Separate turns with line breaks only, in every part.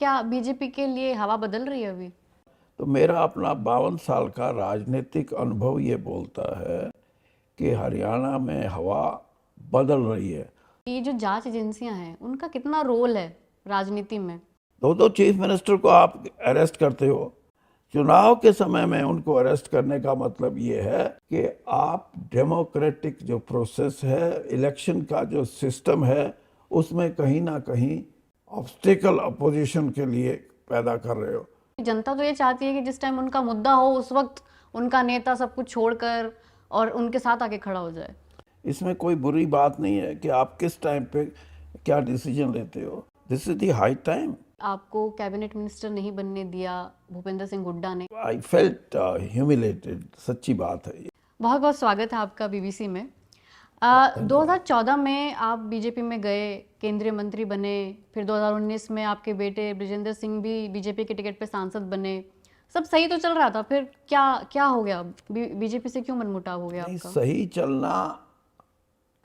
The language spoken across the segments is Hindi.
क्या बीजेपी के लिए हवा बदल रही है अभी?
तो मेरा अपना 52 साल का राजनीतिक अनुभव ये बोलता है कि हरियाणा में हवा बदल रही है।
ये जो जांच एजेंसियां हैं उनका कितना रोल है राजनीति में?
दो दो चीफ मिनिस्टर को आप अरेस्ट करते हो। चुनाव के समय में उनको अरेस्ट करने का मतलब ये है कि आप डेमोक्रेटिक जो प्रोसेस है, इलेक्शन का जो सिस्टम है, उसमें कहीं ना कहीं ऑब्स्टिकल अपोजिशन के लिए पैदा कर रहे हो।
जनता तो ये चाहती है कि जिस टाइम उनका मुद्दा हो उस वक्त उनका नेता सब कुछ छोड़कर और उनके साथ आके खड़ा हो जाए।
इसमें कोई बुरी बात नहीं है कि आप किस टाइम पे क्या डिसीजन लेते हो। This is the high time.
आपको कैबिनेट मिनिस्टर नहीं बनने दिया भूपेंद्र सिंह हुड्डा ने।
आई फेल्ट ह्यूमिलेटेड, सच्ची बात है ये।
बहुत बहुत स्वागत है आपका बीबीसी में। 2014 में आप बीजेपी में गए, केंद्रीय मंत्री बने, फिर 2019 में आपके बेटे ब्रिजेंद्र सिंह भी बीजेपी के टिकट पे सांसद बने। सब सही तो चल रहा था, फिर क्या क्या हो गया? बीजेपी से क्यों मनमुटाव हो गया
नहीं,
आपका?
सही चलना,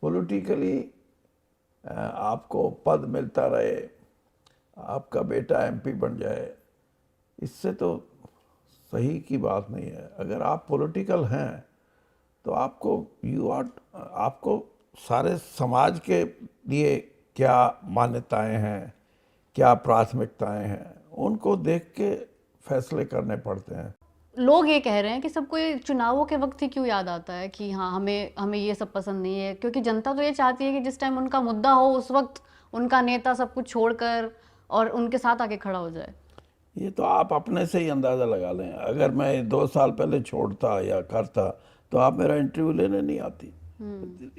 पॉलिटिकली आपको पद मिलता रहे, आपका बेटा एमपी बन जाए, इससे तो सही की बात नहीं है। अगर आप पॉलिटिकल हैं तो आपको सारे समाज के लिए क्या मान्यताएं हैं, क्या प्राथमिकताएं हैं, उनको देख के फैसले करने पड़ते हैं।
लोग ये कह रहे हैं कि सबको ये चुनावों के वक्त ही क्यों याद आता है कि हाँ हमें हमें ये सब पसंद नहीं है, क्योंकि जनता तो ये चाहती है कि जिस टाइम उनका मुद्दा हो उस वक्त उनका नेता सब कुछ छोड़कर और उनके साथ आके खड़ा हो जाए।
ये तो आप अपने से ही अंदाज़ा लगा लें। अगर मैं 2 साल पहले छोड़ता या करता तो आप मेरा इंटरव्यू लेने नहीं आती।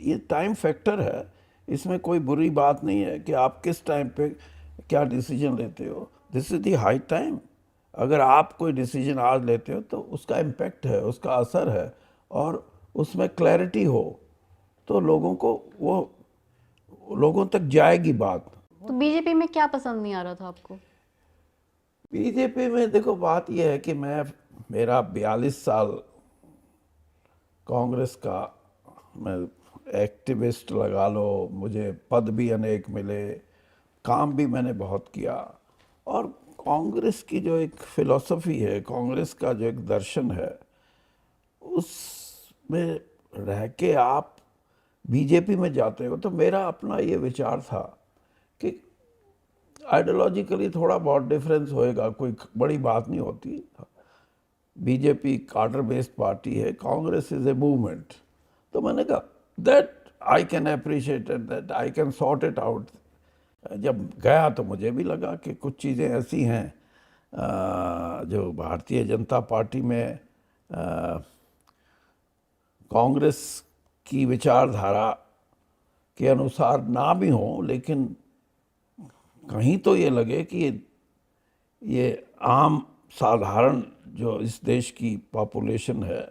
ये टाइम फैक्टर है, इसमें कोई बुरी बात नहीं है कि आप किस टाइम पे क्या डिसीजन लेते हो। This is the high time. अगर आप कोई डिसीजन आज लेते हो तो उसका इम्पेक्ट है, उसका असर है, और उसमें क्लैरिटी हो तो लोगों तक जाएगी बात।
तो बीजेपी में क्या पसंद नहीं आ रहा था आपको?
बीजेपी में देखो, बात यह है कि मेरा 42 साल कांग्रेस का, मैं एक्टिविस्ट लगा लो, मुझे पद भी अनेक मिले, काम भी मैंने बहुत किया। और कांग्रेस की जो एक फिलॉसफी है, कांग्रेस का जो एक दर्शन है, उसमें रह के आप बीजेपी में जाते हो, तो मेरा अपना ये विचार था कि आइडियोलॉजिकली थोड़ा बहुत डिफरेंस होएगा, कोई बड़ी बात नहीं होती। बीजेपी कार्डर बेस्ड पार्टी है, कांग्रेस इज ए मूवमेंट। तो मैंने कहा that I can appreciate it, that I can sort it out. जब गया तो मुझे भी लगा कि कुछ चीज़ें ऐसी हैं जो भारतीय जनता पार्टी में कांग्रेस की विचारधारा के अनुसार ना भी हों, लेकिन कहीं तो ये लगे कि ये आम साधारण जो इस देश की पॉपुलेशन है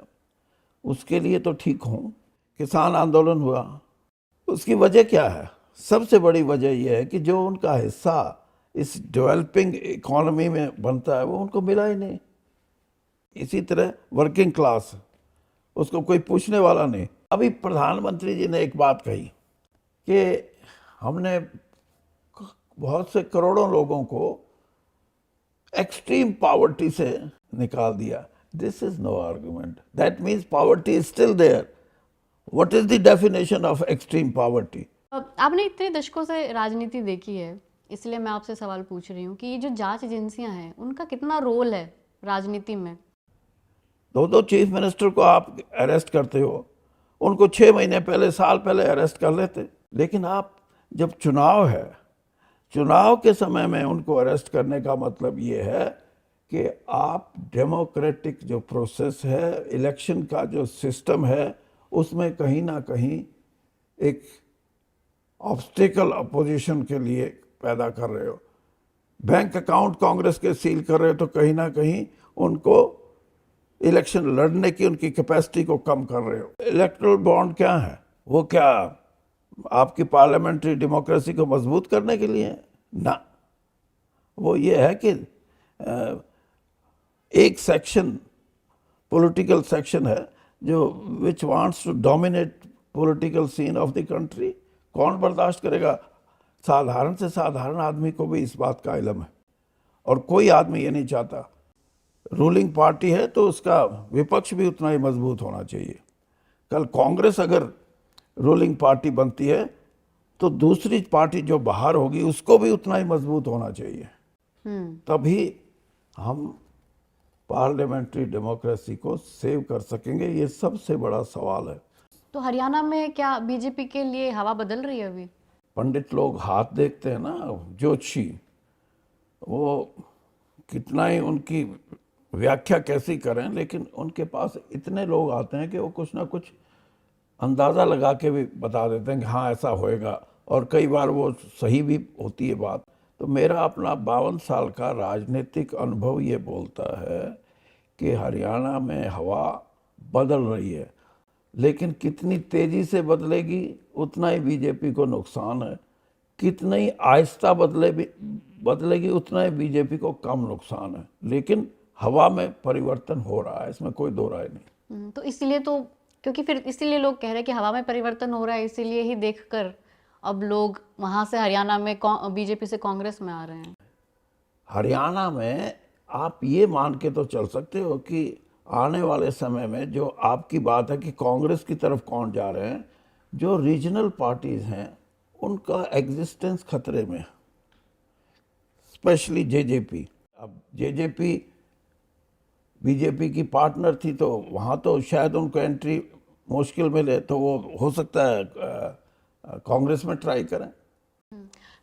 उसके लिए तो ठीक हों। किसान आंदोलन हुआ, उसकी वजह क्या है? सबसे बड़ी वजह यह है कि जो उनका हिस्सा इस डेवलपिंग इकोनॉमी में बनता है वो उनको मिला ही नहीं। इसी तरह वर्किंग क्लास, उसको कोई पूछने वाला नहीं। अभी प्रधानमंत्री जी ने एक बात कही कि हमने बहुत से करोड़ों लोगों को एक्सट्रीम पॉवर्टी से निकाल दिया। This is no argument. That means poverty is still there. What is the definition of extreme poverty?
आपने इतने दशकों से राजनीति देखी है, इसलिए मैं आपसे सवाल पूछ रही हूँ कि ये जो जांच एजेंसियां हैं उनका कितना रोल है राजनीति में?
दो दो चीफ मिनिस्टर को आप अरेस्ट करते हो, उनको 6 महीने पहले, साल पहले अरेस्ट कर लेते। लेकिन आप जब चुनाव है, चुनाव के समय में उनको अरेस्ट करने का मतलब ये है कि आप डेमोक्रेटिक जो प्रोसेस है, इलेक्शन का जो सिस्टम है, उसमें कहीं ना कहीं एक ऑब्स्टिकल अपोजिशन के लिए पैदा कर रहे हो। बैंक अकाउंट कांग्रेस के सील कर रहे हो तो कहीं ना कहीं उनको इलेक्शन लड़ने की उनकी कैपेसिटी को कम कर रहे हो। इलेक्टोरल बॉन्ड क्या है? वो क्या आपकी पार्लियामेंट्री डेमोक्रेसी को मजबूत करने के लिए है? ना, वो ये है कि एक सेक्शन, पॉलिटिकल सेक्शन है जो which wants to dominate political scene of the country. कौन बर्दाश्त करेगा? साधारण से साधारण आदमी को भी इस बात का इल्म है। और कोई आदमी ये नहीं चाहता। रूलिंग पार्टी है तो उसका विपक्ष भी उतना ही मजबूत होना चाहिए। कल कांग्रेस अगर रूलिंग पार्टी बनती है तो दूसरी पार्टी जो बाहर होगी उसको भी उतना ही मजबूत होना चाहिए। तभी हम पार्लियामेंट्री डेमोक्रेसी को सेव कर सकेंगे। ये सबसे बड़ा सवाल है।
तो हरियाणा में क्या बीजेपी के लिए हवा बदल रही है अभी?
पंडित लोग हाथ देखते हैं ना, ज्योतिषी, वो कितना ही उनकी व्याख्या कैसी करें, लेकिन उनके पास इतने लोग आते हैं कि वो कुछ ना कुछ अंदाज़ा लगा के भी बता देते हैं कि हाँ ऐसा होएगा, और कई बार वो सही भी होती है बात। तो मेरा अपना 52 साल का राजनीतिक अनुभव ये बोलता है कि हरियाणा में हवा बदल रही है, लेकिन कितनी तेजी से बदलेगी उतना ही बीजेपी को नुकसान है, कितनी आहिस्ता बदलेगी उतना ही बीजेपी को कम नुकसान है। लेकिन हवा में परिवर्तन हो रहा है, इसमें कोई दो राय नहीं।
तो इसीलिए तो, क्योंकि फिर इसीलिए लोग कह रहे हैं कि हवा में परिवर्तन हो रहा है, इसीलिए ही देखकर अब लोग वहां से हरियाणा में बीजेपी से कांग्रेस में आ रहे हैं।
हरियाणा में आप ये मान के तो चल सकते हो कि आने वाले समय में जो आपकी बात है कि कांग्रेस की तरफ कौन जा रहे हैं, जो रीजनल पार्टीज हैं उनका एग्जिस्टेंस खतरे में, स्पेशली जेजेपी। अब जेजेपी बीजेपी की पार्टनर थी तो वहाँ तो शायद उनको एंट्री मुश्किल मिले, तो वो हो सकता है कांग्रेस में ट्राई करें।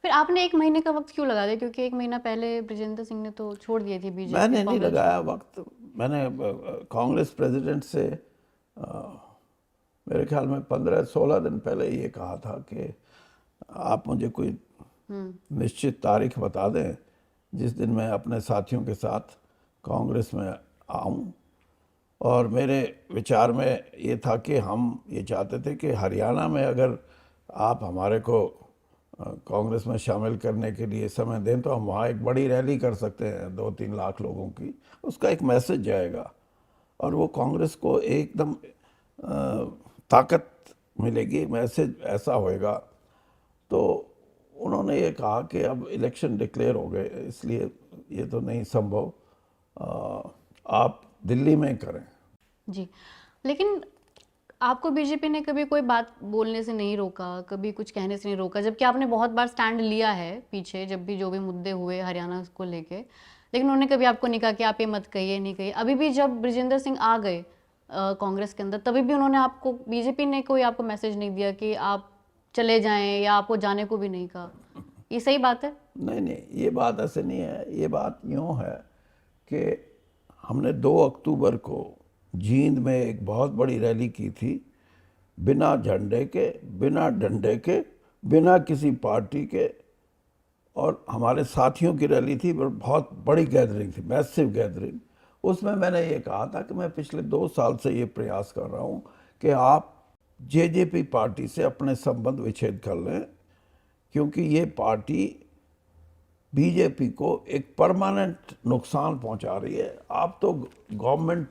फिर आपने 1 महीने का वक्त क्यों लगा दिया? क्योंकि 1 महीना पहले ब्रजेंद्र सिंह ने तो छोड़ दिए थे बीजेपी।
मैंने नहीं लगाया वक्त। मैंने कांग्रेस प्रेसिडेंट से मेरे ख्याल में 15-16 दिन पहले ये कहा था कि आप मुझे कोई निश्चित तारीख बता दें जिस दिन मैं अपने साथियों के साथ कांग्रेस में आऊं। और मेरे विचार में ये था कि हम ये चाहते थे कि हरियाणा में अगर आप हमारे को कांग्रेस में शामिल करने के लिए समय दें तो हम वहाँ एक बड़ी रैली कर सकते हैं 2-3 लाख लोगों की। उसका एक मैसेज जाएगा और वो कांग्रेस को एकदम ताकत मिलेगी, मैसेज ऐसा होएगा। तो उन्होंने ये कहा कि अब इलेक्शन डिक्लेयर हो गए, इसलिए ये तो नहीं संभव, आप दिल्ली में करें।
जी, लेकिन आपको बीजेपी ने कभी कोई बात बोलने से नहीं रोका, कभी कुछ कहने से नहीं रोका, जबकि आपने बहुत बार स्टैंड लिया है पीछे, जब भी जो भी मुद्दे हुए हरियाणा को लेके, लेकिन उन्होंने कभी आपको नहीं कहा कि आप ये मत कहिए, नहीं कहिए। अभी भी जब ब्रजेंद्र सिंह आ गए कांग्रेस के अंदर, तभी भी उन्होंने आपको, बीजेपी ने कोई आपको मैसेज नहीं दिया कि आप चले जाएं, या आपको जाने को भी नहीं कहा। ये सही बात है?
नहीं नहीं, ये बात ऐसे नहीं है। ये बात यूँ है कि हमने 2 अक्टूबर को जींद में एक बहुत बड़ी रैली की थी, बिना झंडे के, बिना डंडे के, बिना किसी पार्टी के, और हमारे साथियों की रैली थी, बहुत बड़ी गैदरिंग थी, मैसिव गैदरिंग। उसमें मैंने ये कहा था कि मैं पिछले 2 साल से ये प्रयास कर रहा हूँ कि आप जेजेपी पार्टी से अपने संबंध विच्छेद कर लें, क्योंकि ये पार्टी बीजेपी को एक परमानेंट नुकसान पहुंचा रही है। आप तो गवर्नमेंट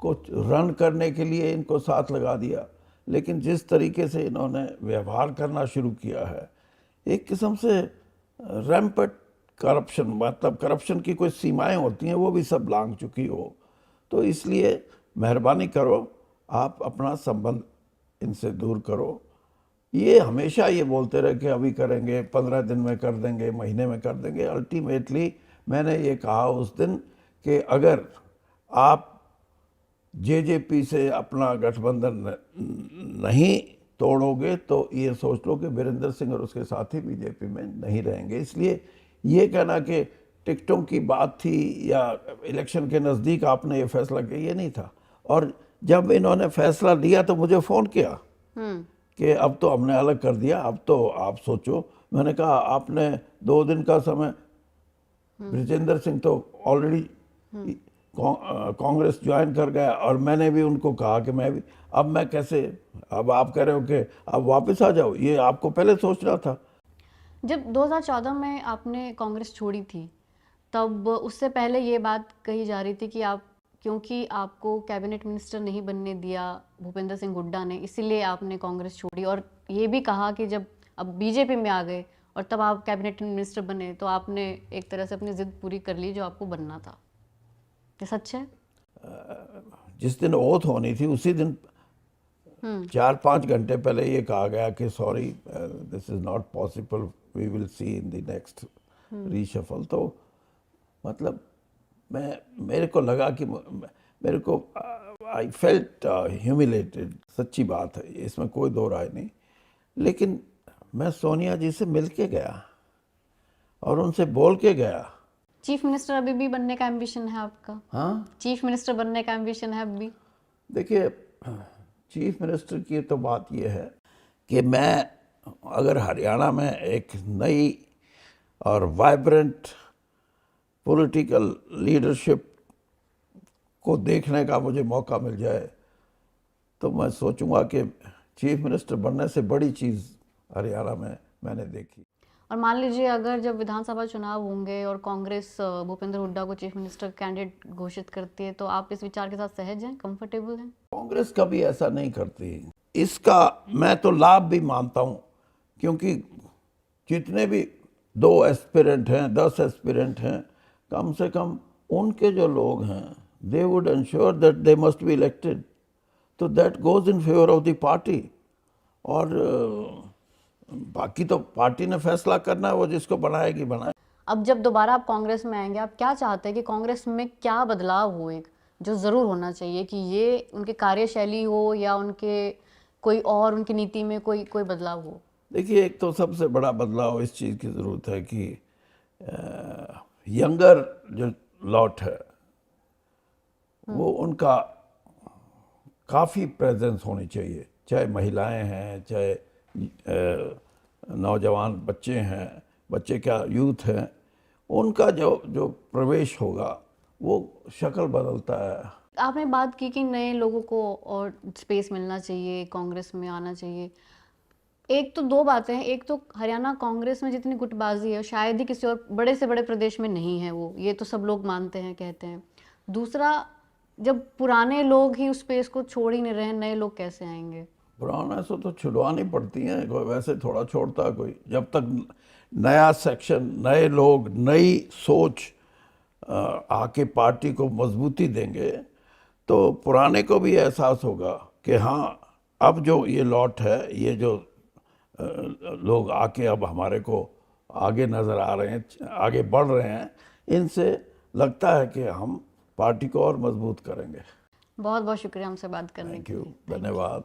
को रन करने के लिए इनको साथ लगा दिया, लेकिन जिस तरीके से इन्होंने व्यवहार करना शुरू किया है, एक किस्म से रैम्पेंट करप्शन, मतलब करप्शन की कोई सीमाएं होती हैं वो भी सब लांघ चुकी हो। तो इसलिए मेहरबानी करो, आप अपना संबंध इनसे दूर करो। ये हमेशा ये बोलते रहे कि अभी करेंगे, 15 दिन में कर देंगे, महीने में कर देंगे। अल्टीमेटली मैंने ये कहा उस दिन कि अगर आप जेजेपी से अपना गठबंधन नहीं तोड़ोगे तो ये सोच लो कि वीरेंद्र सिंह और उसके साथी बीजेपी में नहीं रहेंगे। इसलिए ये कहना कि टिकटों की बात थी या इलेक्शन के नज़दीक आपने ये फैसला किया, ये नहीं था। और जब इन्होंने फैसला लिया तो मुझे फ़ोन किया कि अब तो हमने अलग कर दिया, अब तो आप सोचो। मैंने कहा आपने 2 दिन का समय, ब्रजेंद्र सिंह तो ऑलरेडी कांग्रेस ज्वाइन कर गया, और मैंने भी उनको कहा कि मैं भी, अब मैं कैसे, अब आप कह रहे हो कि अब वापस आ जाओ, ये आपको पहले सोचना था।
जब 2014 में आपने कांग्रेस छोड़ी थी, तब उससे पहले ये बात कही जा रही थी कि आप, क्योंकि आपको कैबिनेट मिनिस्टर नहीं बनने दिया भूपेंद्र सिंह हुड्डा ने, इसीलिए आपने कांग्रेस छोड़ी। और ये भी कहा कि जब अब बीजेपी में आ गए और तब आप कैबिनेट मिनिस्टर बने, तो आपने एक तरह से अपनी जिद पूरी कर ली जो आपको बनना था। ये सच है?
जिस दिन ओथ होनी थी उसी दिन 4-5 घंटे पहले ये कहा गया कि sorry this is not possible, we will see in the next reshuffle. तो मतलब मेरे को लगा कि मेरे को आई फेल्ट ह्यूमिलेटेड, सच्ची बात है, इसमें कोई दो राय नहीं। लेकिन मैं सोनिया जी से मिल के गया और उनसे बोल के गया।
चीफ मिनिस्टर अभी भी बनने का एम्बिशन है आपका?
हाँ,
चीफ मिनिस्टर बनने का एम्बिशन है अभी?
देखिए, चीफ मिनिस्टर की तो बात यह है कि मैं अगर हरियाणा में एक नई और वाइब्रेंट पॉलिटिकल लीडरशिप को देखने का मुझे मौका मिल जाए तो मैं सोचूंगा कि चीफ मिनिस्टर बनने से बड़ी चीज़ हरियाणा में मैंने देखी।
और मान लीजिए अगर जब विधानसभा चुनाव होंगे और कांग्रेस भूपेंद्र हुड्डा को चीफ मिनिस्टर कैंडिडेट घोषित करती है, तो आप इस विचार के साथ सहज हैं, कंफर्टेबल हैं?
कांग्रेस कभी ऐसा नहीं करती। इसका मैं तो लाभ भी मानता हूं, क्योंकि जितने भी 2 एस्पिरेंट हैं, 10 एस्पिरेंट हैं, कम से कम उनके जो लोग हैं they would ensure that they must be elected, तो that goes in favour of the party. और बाकी तो पार्टी ने फैसला करना है, वो जिसको बनाएगी बनाए।
अब जब दोबारा आप कांग्रेस में आएंगे, आप क्या चाहते हैं कि कांग्रेस में क्या बदलाव हो, एक जो ज़रूर होना चाहिए, कि ये उनकी कार्यशैली हो या उनके कोई और उनकी नीति में कोई बदलाव हो?
देखिए, एक तो सबसे बड़ा बदलाव इस चीज़ की ज़रूरत है कि यंगर जो लॉट है वो उनका काफ़ी प्रेजेंस होनी चाहिए, चाहे महिलाएं हैं, चाहे नौजवान बच्चे हैं, बच्चे क्या यूथ हैं, उनका जो प्रवेश होगा वो शक्ल बदलता है।
आपने बात की कि नए लोगों को और स्पेस मिलना चाहिए, कांग्रेस में आना चाहिए। एक तो 2 बातें हैं, एक तो हरियाणा कांग्रेस में जितनी गुटबाजी है शायद ही किसी और बड़े से बड़े प्रदेश में नहीं है वो, ये तो सब लोग मानते हैं, कहते हैं। दूसरा, जब पुराने लोग ही उस स्पेस को छोड़ ही नहीं रहे, नए लोग कैसे आएंगे?
पुराना से तो छुड़वानी पड़ती हैं, कोई वैसे थोड़ा छोड़ता है कोई। जब तक नया सेक्शन, नए लोग, नई सोच आके पार्टी को मजबूती देंगे तो पुराने को भी एहसास होगा कि हाँ, अब जो ये लॉट है, ये जो लोग आके अब हमारे को आगे नज़र आ रहे हैं, आगे बढ़ रहे हैं, इनसे लगता है कि हम पार्टी को और मजबूत करेंगे।
बहुत बहुत शुक्रिया हमसे बात करने
थैंक
के
यू,
लिए।
धन्यवाद।